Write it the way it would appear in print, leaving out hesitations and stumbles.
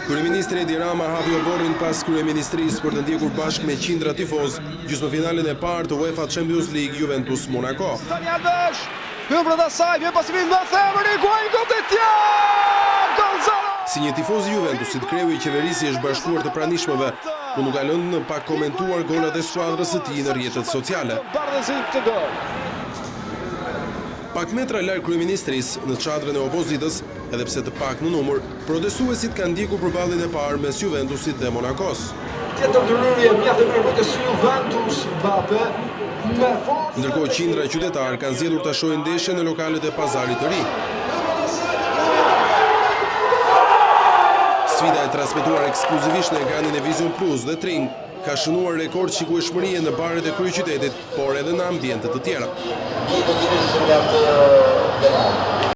Kryeministri Edi Rama hapi oborrin pas kryeministrisë për të ndjekur bashkë me qindra tifoz gjysmëfinalen e parë të UEFA Champions League Juventus Monaco. Si një tifoz i Juventusit, kreu i qeverisë është bashkuar të pranishmëve, ku nuk ka lënë pa komentuar golat e skuadrës së tij në rrjetet sociale. Pak metra larg kryeministrisë, në çadrën e opozitës, edhe pse të pak në numër, protestuesit kanë ndjekur përballjen e parë mes Juventusit dhe Monakos. Ndërkohë qindra qytetarë kanë zgjedhur ta shohin ndeshjen në lokalet e pazarit të ri. Sfida e transmetuar ekskluzivisht në ekranin e Vision Plus dhe Tring ka shënuar rekord shikueshmërie në baret e kryeqytetit, por edhe në ambiente të tjera.